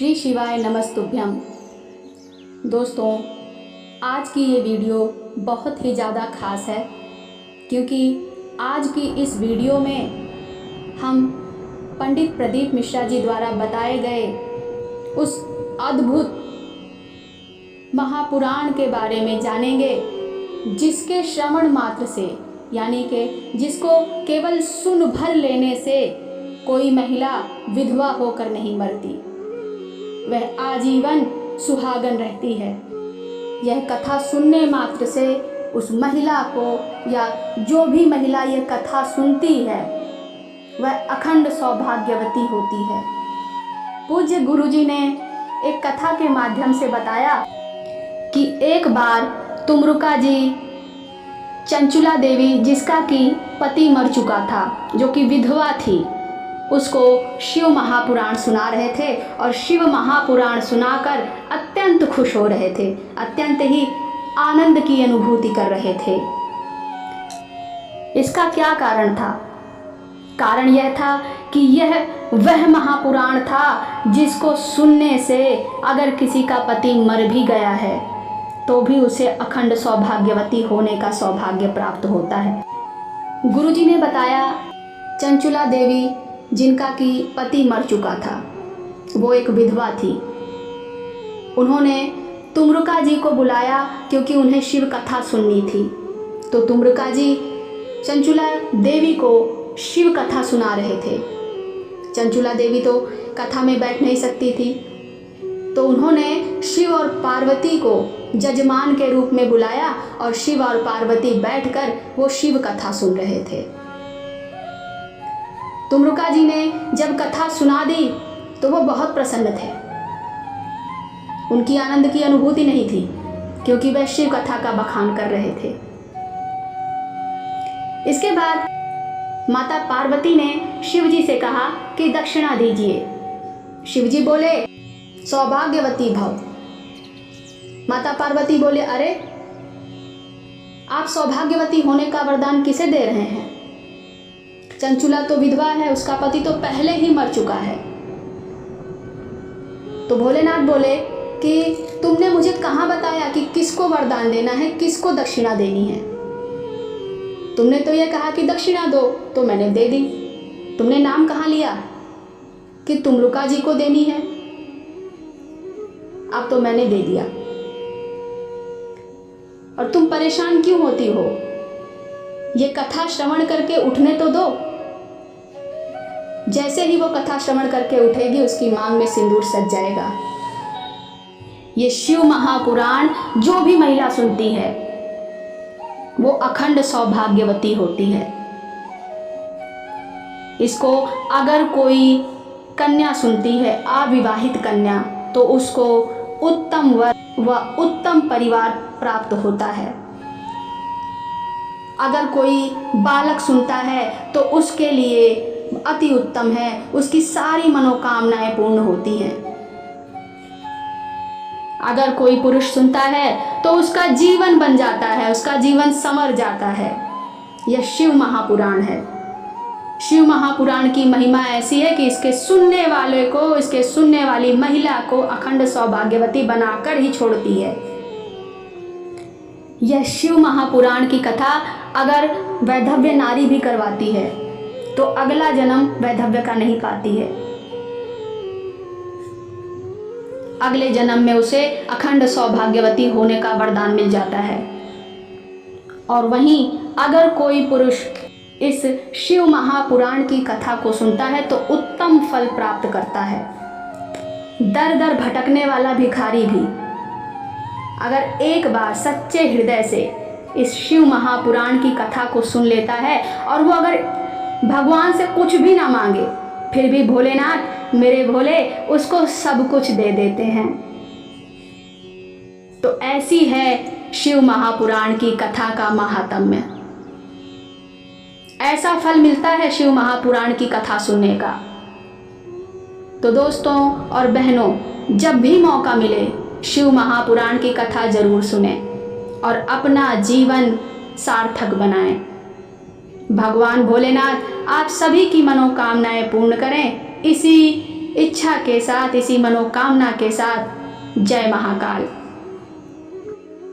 श्री शिवाय नमस्तुभ्यम। दोस्तों, आज की ये वीडियो बहुत ही ज़्यादा खास है क्योंकि आज की इस वीडियो में हम पंडित प्रदीप मिश्रा जी द्वारा बताए गए उस अद्भुत महापुराण के बारे में जानेंगे जिसके श्रवण मात्र से यानी कि जिसको केवल सुन भर लेने से कोई महिला विधवा होकर नहीं मरती, वह आजीवन सुहागन रहती है। यह कथा सुनने मात्र से उस महिला को या जो भी महिला यह कथा सुनती है वह अखंड सौभाग्यवती होती है। पूज्य गुरुजी ने एक कथा के माध्यम से बताया कि एक बार तुमरुका जी चंचुला देवी, जिसका कि पति मर चुका था, जो कि विधवा थी, उसको शिव महापुराण सुना रहे थे और शिव महापुराण सुनाकर अत्यंत खुश हो रहे थे, अत्यंत ही आनंद की अनुभूति कर रहे थे। इसका क्या कारण था? कारण यह था कि यह वह महापुराण था जिसको सुनने से अगर किसी का पति मर भी गया है तो भी उसे अखंड सौभाग्यवती होने का सौभाग्य प्राप्त होता है। गुरुजी ने बताया चंचुला देवी, जिनका कि पति मर चुका था, वो एक विधवा थी। उन्होंने तुमरुका जी को बुलाया क्योंकि उन्हें शिव कथा सुननी थी। तो तुमरुका जी चंचुला देवी को शिव कथा सुना रहे थे। चंचुला देवी तो कथा में बैठ नहीं सकती थी, तो उन्होंने शिव और पार्वती को जजमान के रूप में बुलाया और शिव और पार्वती बैठकर वो शिव कथा सुन रहे थे। तुमरुका जी ने जब कथा सुना दी तो वो बहुत प्रसन्न थे। उनकी आनंद की अनुभूति नहीं थी क्योंकि वह शिव कथा का बखान कर रहे थे। इसके बाद माता पार्वती ने शिव जी से कहा कि दक्षिणा दीजिए। शिव जी बोले सौभाग्यवती भव। माता पार्वती बोले, अरे आप सौभाग्यवती होने का वरदान किसे दे रहे हैं? चंचुला तो विधवा है, उसका पति तो पहले ही मर चुका है। तो भोलेनाथ बोले कि तुमने मुझे कहाँ बताया कि किसको वरदान देना है, किसको दक्षिणा देनी है? तुमने तो यह कहा कि दक्षिणा दो, तो मैंने दे दी। तुमने नाम कहाँ लिया कि तुमरुका जी को देनी है? अब तो मैंने दे दिया। और तुम परेशान क्यों होती हो? ये कथा श्रवण करके उठने तो दो। जैसे ही वो कथा श्रवण करके उठेगी उसकी मांग में सिंदूर सज जाएगा। ये शिव महापुराण जो भी महिला सुनती है वो अखंड सौभाग्यवती होती है। इसको अगर कोई कन्या सुनती है, अविवाहित कन्या, तो उसको उत्तम वर व उत्तम परिवार प्राप्त होता है। अगर कोई बालक सुनता है तो उसके लिए अति उत्तम है, उसकी सारी मनोकामनाएं पूर्ण होती हैं। अगर कोई पुरुष सुनता है तो उसका जीवन बन जाता है, उसका जीवन संवर जाता है। यह शिव महापुराण है। शिव महापुराण की महिमा ऐसी है कि इसके सुनने वाले को, इसके सुनने वाली महिला को अखंड सौभाग्यवती बनाकर ही छोड़ती है। यह शिव महापुराण की कथा अगर वैधव्य नारी भी करवाती है तो अगला जन्म वैधव्य का नहीं पाती है। अगले जन्म में उसे अखंड सौभाग्यवती होने का वरदान मिल जाता है। और वहीं अगर कोई पुरुष इस शिव महापुराण की कथा को सुनता है तो उत्तम फल प्राप्त करता है। दर दर भटकने वाला भिखारी भी अगर एक बार सच्चे हृदय से इस शिव महापुराण की कथा को सुन लेता है और वो अगर भगवान से कुछ भी ना मांगे, फिर भी भोलेनाथ मेरे भोले उसको सब कुछ दे देते हैं। तो ऐसी है शिव महापुराण की कथा का महात्म्य। ऐसा फल मिलता है शिव महापुराण की कथा सुनने का। तो दोस्तों और बहनों, जब भी मौका मिले शिव महापुराण की कथा जरूर सुने और अपना जीवन सार्थक बनाएं। भगवान भोलेनाथ आप सभी की मनोकामनाएं पूर्ण करें, इसी इच्छा के साथ, इसी मनोकामना के साथ, जय महाकाल।